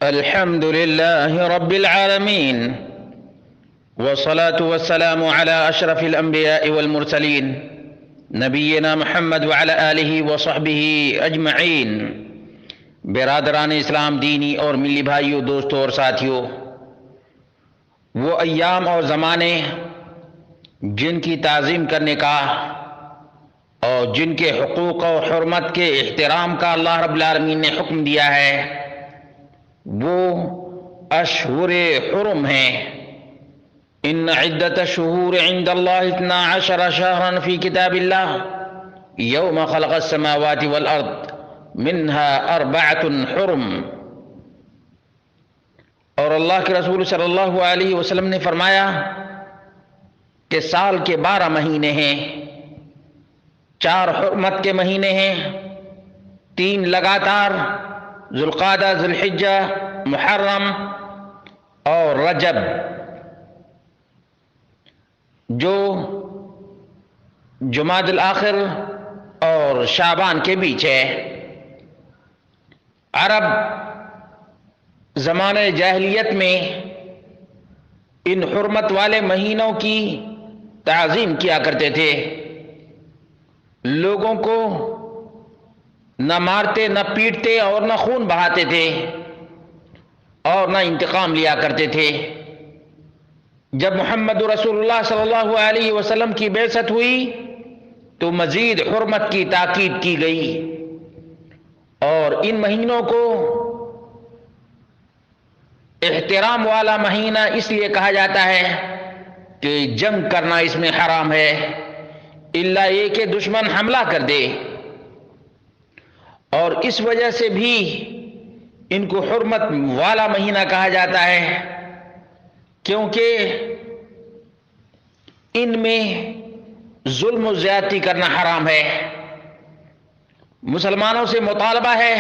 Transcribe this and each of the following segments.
الحمد لله رب العالمين والصلاة والسلام على أشرف الأنبياء والمرسلين نبينا محمد وعلى آله وصحبه أجمعين۔ برادران اسلام، دینی اور ملی بھائیوں، دوستوں اور ساتھیوں، وہ ایام اور زمانے جن کی تعظیم کرنے کا اور جن کے حقوق و حرمت کے احترام کا اللہ رب العالمین نے حکم دیا ہے، وہ اشہر حرم ہیں۔ ان عدت الشہور عند اللہ 12 شہرا فی کتاب اللہ یوم خلق السماوات والارض منها 4 حرم۔ اور اللہ کے رسول صلی اللہ علیہ وسلم نے فرمایا کہ سال کے 12 مہینے ہیں، 4 حرمت کے مہینے ہیں، 3 لگاتار، ذوالقعدہ، ذوالحجہ، محرم اور رجب، جو جمادی الاخر اور شعبان کے بیچ ہے۔ عرب زمانے جاہلیت میں ان حرمت والے مہینوں کی تعظیم کیا کرتے تھے، لوگوں کو نہ مارتے، نہ پیٹتے اور نہ خون بہاتے تھے اور نہ انتقام لیا کرتے تھے۔ جب محمد رسول اللہ صلی اللہ علیہ وسلم کی بعثت ہوئی تو مزید حرمت کی تاکید کی گئی، اور ان مہینوں کو احترام والا مہینہ اس لیے کہا جاتا ہے کہ جنگ کرنا اس میں حرام ہے، الا یہ کہ دشمن حملہ کر دے، اور اس وجہ سے بھی ان کو حرمت والا مہینہ کہا جاتا ہے، کیونکہ ان میں ظلم و زیادتی کرنا حرام ہے۔ مسلمانوں سے مطالبہ ہے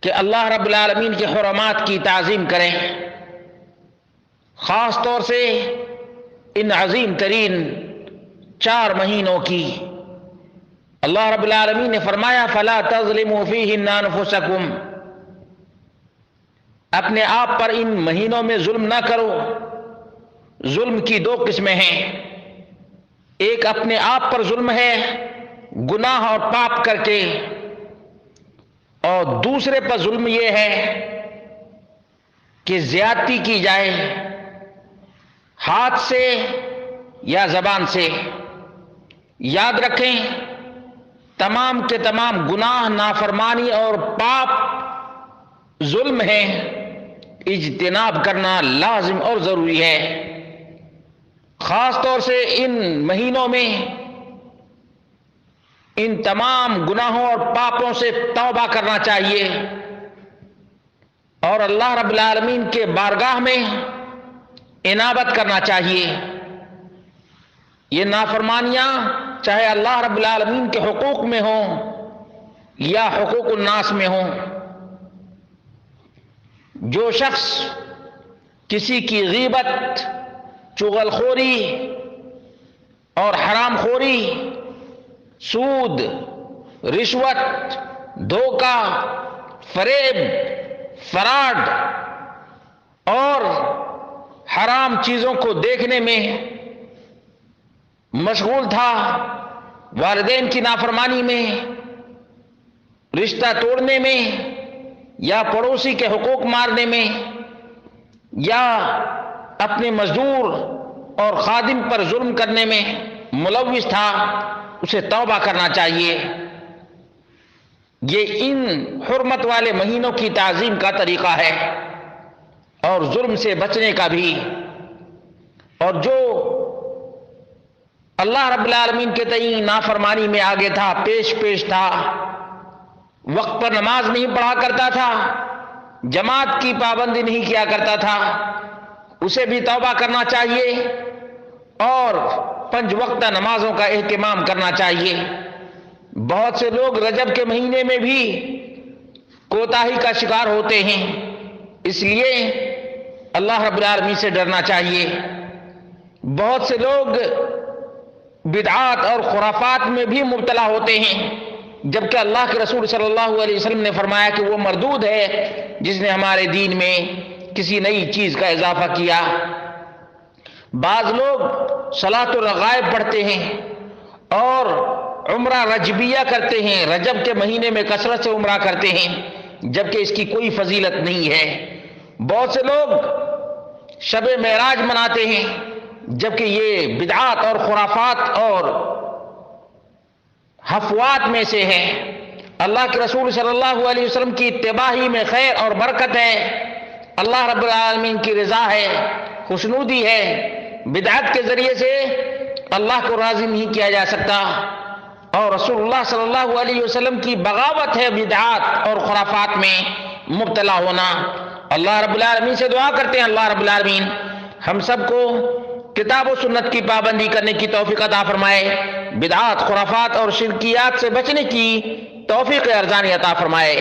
کہ اللہ رب العالمین کے حرمات کی تعظیم کریں، خاص طور سے ان عظیم ترین 4 مہینوں کی۔ اللہ رب العالمین نے فرمایا فَلَا تَظْلِمُوا فِيهِنَّ أَنفُسَكُمْ، اپنے آپ پر ان مہینوں میں ظلم نہ کرو۔ ظلم کی 2 قسمیں ہیں، ایک اپنے آپ پر ظلم ہے گناہ اور پاپ کر کے، اور دوسرے پر ظلم یہ ہے کہ زیادتی کی جائے ہاتھ سے یا زبان سے۔ یاد رکھیں، تمام کے تمام گناہ، نافرمانی اور پاپ ظلم ہیں، اجتناب کرنا لازم اور ضروری ہے۔ خاص طور سے ان مہینوں میں ان تمام گناہوں اور پاپوں سے توبہ کرنا چاہیے، اور اللہ رب العالمین کے بارگاہ میں انابت کرنا چاہیے۔ یہ نافرمانیاں چاہے اللہ رب العالمین کے حقوق میں ہوں یا حقوق الناس میں ہوں۔ جو شخص کسی کی غیبت، چغل خوری اور حرام خوری، سود، رشوت، دھوکہ، فریب، فراڈ اور حرام چیزوں کو دیکھنے میں مشغول تھا، والدین کی نافرمانی میں، رشتہ توڑنے میں، یا پڑوسی کے حقوق مارنے میں، یا اپنے مزدور اور خادم پر ظلم کرنے میں ملوث تھا، اسے توبہ کرنا چاہیے۔ یہ ان حرمت والے مہینوں کی تعظیم کا طریقہ ہے، اور ظلم سے بچنے کا بھی۔ اور جو اللہ رب العالمین کے تئیں نافرمانی میں آگے تھا، پیش تھا، وقت پر نماز نہیں پڑھا کرتا تھا، جماعت کی پابندی نہیں کیا کرتا تھا، اسے بھی توبہ کرنا چاہیے، اور 5 وقتہ نمازوں کا اہتمام کرنا چاہیے۔ بہت سے لوگ رجب کے مہینے میں بھی کوتاہی کا شکار ہوتے ہیں، اس لیے اللہ رب العالمین سے ڈرنا چاہیے۔ بہت سے لوگ بدعات اور خرافات میں بھی مبتلا ہوتے ہیں، جبکہ اللہ کے رسول صلی اللہ علیہ وسلم نے فرمایا کہ وہ مردود ہے جس نے ہمارے دین میں کسی نئی چیز کا اضافہ کیا۔ بعض لوگ صلاۃ الرغائب پڑھتے ہیں اور عمرہ رجبیہ کرتے ہیں، رجب کے مہینے میں کثرت سے عمرہ کرتے ہیں، جبکہ اس کی کوئی فضیلت نہیں ہے۔ بہت سے لوگ شب معراج مناتے ہیں، جبکہ یہ بدعات اور خرافات اور حفوات میں سے ہے۔ اللہ کے رسول صلی اللہ علیہ وسلم کی اتباع ہی میں خیر اور برکت ہے، اللہ رب العالمین کی رضا ہے، خوشنودی ہے۔ بدعت کے ذریعے سے اللہ کو راضی نہیں کیا جا سکتا، اور رسول اللہ صلی اللہ علیہ وسلم کی بغاوت ہے بدعات اور خرافات میں مبتلا ہونا۔ اللہ رب العالمین سے دعا کرتے ہیں اللہ رب العالمین ہم سب کو کتاب و سنت کی پابندی کرنے کی توفیق عطا فرمائے، بدعات، خرافات اور شرکیات سے بچنے کی توفیق ارزانی عطا فرمائے۔